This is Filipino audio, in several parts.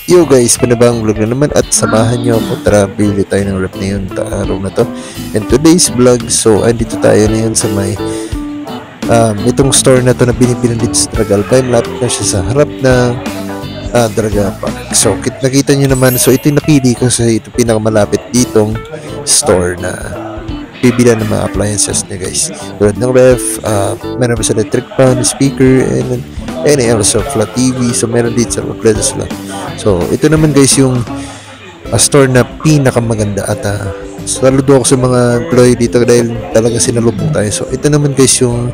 Yo guys, panibang vlog na naman at samahan nyo ako. Tara, bili tayo ng rep na yun araw na to. And today's vlog, so andito tayo na yun sa may itong store na to na binibilan dito sa Dragalpa. Malapit na siya sa harap ng Dragalpa. So nakita nyo naman, so ito yung napili ko sa ito pinakamalapit ditong store na bibila ng mga appliances niya guys. Tulad ng ref, meron pa sa electric fan, speaker, and also flat TV. So meron dito sa kompleto sila. So ito naman guys yung store na pinakamaganda at saludo ako sa mga employee dito dahil talaga sinalubong tayo. So ito naman guys yung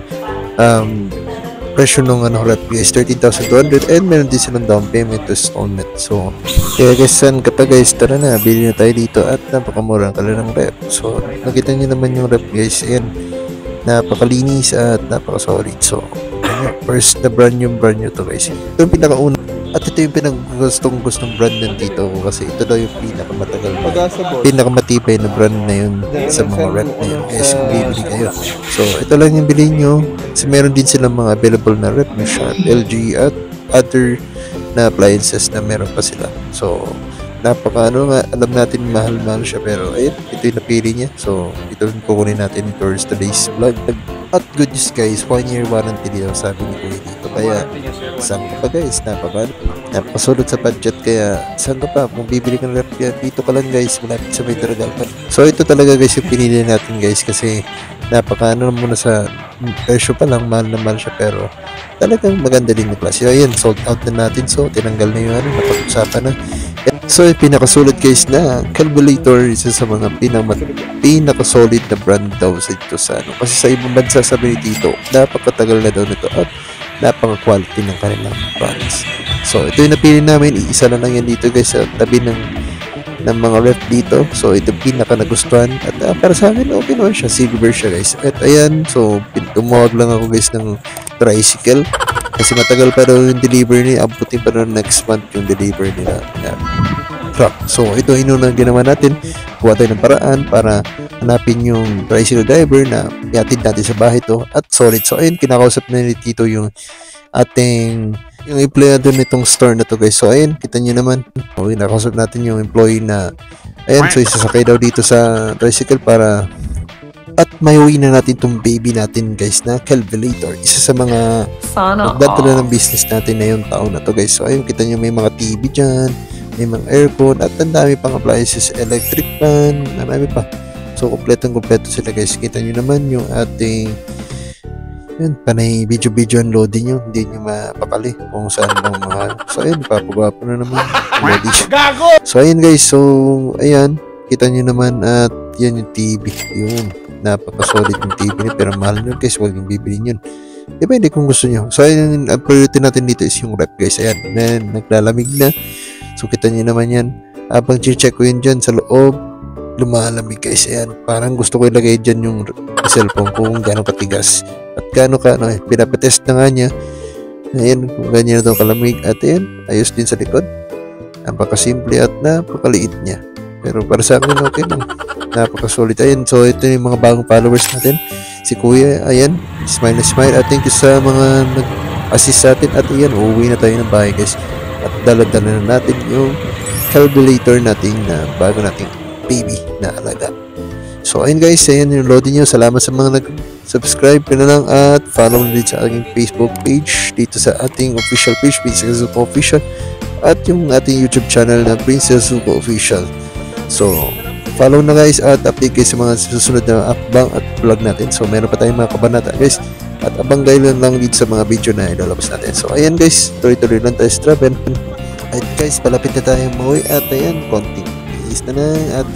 presyo ng rep guys, 13,200, and meron din silang down payment to installment. So kaya guys, saan ka pa guys, tara na, bili na tayo dito at napakamura ang kanilang rep. So nakita nyo naman yung rep guys, ayan, napakalinis at napaka-solid. So first na brand new to guys. Ito yung pinakauna at ito yung pinagustong brand nandito kasi ito daw yung pinakamatagal pinakamatibay na brand na yun sa mga rep na yun guys kung bibili kayo. So ito lang yung bilhin nyo kasi meron din silang mga available na rep na Sharp, LG at other na appliances na meron pa sila. So napaka nga, alam natin mahal siya pero ayun, ito yung napili niya. So ito yung kukunin natin towards today's vlog. At good news guys, 1 year warranty dito sabi ni Kuya dito. Kaya saan ka pa guys, napakasulot sa budget. Kaya saan ka pa, kung bibili ka ng rep dito ka lang guys, malapit sa may Dragalpa. So ito talaga guys yung pinili natin guys kasi napaka muna sa presyo pa lang, mahal na mahal siya pero talagang maganda din yung klase. Ayan, sold out na natin. So tinanggal na yung napag-usapan na. So yung pinakasulit guys na Calculator, isa sa mga pinakasolid na brand daw sa ito sa kasi sa ibang bansa sabi ni Tito napakatagal na daw nito at napaka-quality ng kanilang brands. So ito yung napili namin, iisa na lang yan dito guys sa tabi ng mga ref dito. So ito pinaka nagustuhan at para sa akin okay naman siya, silver siya guys. At ayan, so tumawag lang ako guys ng tricycle kasi matagal pa daw yung delivery niya, abutin pa daw next month yung delivery nila truck. So ito inunang ginawa natin, kuha tayo ng paraan para hanapin yung tricycle driver na iatid natin sa bahay to at solid. So ayun, kinakausap na ni Tito yung yung empleyado nitong store na to guys. So ayun, kita nyo naman, okay, nakausap natin yung employee na ayan, so isasakay daw dito sa tricycle para at mayuwi na natin tong baby natin guys na Calculator, isa sa mga magdadala ng business natin na yung taon na to guys. So ayun, kita nyo may mga TV dyan, may mga aircon at ang dami pang appliances, electric fan, marami pa. So kompleto sila guys. Kita nyo naman yung ating yun, panay video unloading nyo, hindi nyo mapapali kung saan bang mahal. So ayun, papagapo na naman so ayun guys, so ayan, kita nyo naman at yan yung TV, yun, napaka-solid yung TV niya pero mahal nyo guys, huwag yung bibili yun. Depende kung gusto nyo. So ayun, ang priority natin dito is yung rep guys. Ayan, naglalamig na. So kita nyo naman yan. Habang check ko yun dyan sa loob, lumalamig guys. Ayan, parang gusto ko ilagay dyan yung cellphone kung gano'ng katigas. At gano'ng pinapatest na nga niya. Ayan, kung ganyan na itong kalamig. At ayan, ayos din sa likod. Napakasimple at napakaliit niya. Pero para sa akin, okay lang. Napakasolid. Ayan, so ito yung mga bagong followers natin. Si Kuya, ayan, smile na smile. At thank you sa mga nag-assist sa atin. At ayan, uuwi na tayo ng bahay guys. At dala-dala na natin yung Calculator natin na bago nating baby na alaga. So ayun guys, ayan yung loading nyo. Salamat sa mga nag-subscribe ko na lang at follow na din sa aking Facebook page dito sa ating official page, Princess Zuko Official, at yung ating YouTube channel na Princess Zuko Official. So follow na guys at update kayo sa mga susunod na akbang at vlog natin. So meron pa tayong mga kabanata guys at abang kayo lang dito sa mga video na ilalabas natin. So ayan guys, tuloy-tuloy lang tayo sa travel. At guys, palapit na tayong mauwi at ayan, konting is na at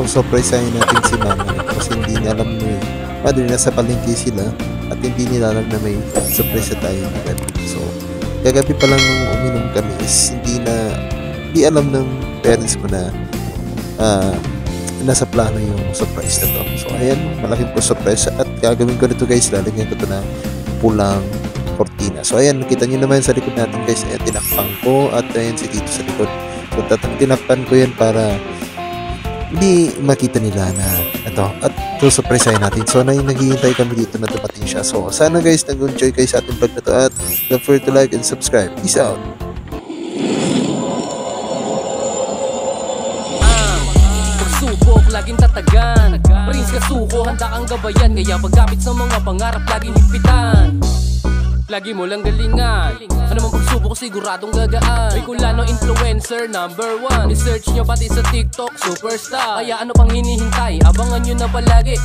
surprise natin si mama kasi hindi niya alam na padre nasa palengke sila at hindi nila alam na may surprise tayo na. So kagabi pa lang nung uminom kami is hindi alam ng parents ko na nasa plano yung surprise na to. So ayan, malaking po surprise at gagawin ko nito guys, lalagyan ko ito na pulang cortina. So ayan, nakita nyo naman sa likod natin guys, ayan, tinakpan ko at ayan si Tito sa likod. So tinakpan ko yan para hindi makita nila na ito at surprise natin. So naghihintay kami dito na dumating siya. So sana guys, nag-enjoy kayo sa ating vlog na to at don't forget to like and subscribe. Peace out! laging tatagan. Prince Kasuko, handa kang gabayan, kaya pagkapit sa mga pangarap laging higpitan. Lagi mo lang galingan, ano mang pagsubok siguradong gagaan. May kulano influencer #1, i-search nyo pati sa TikTok superstar. Kaya ano pang hinihintay, abangan nyo na palagi.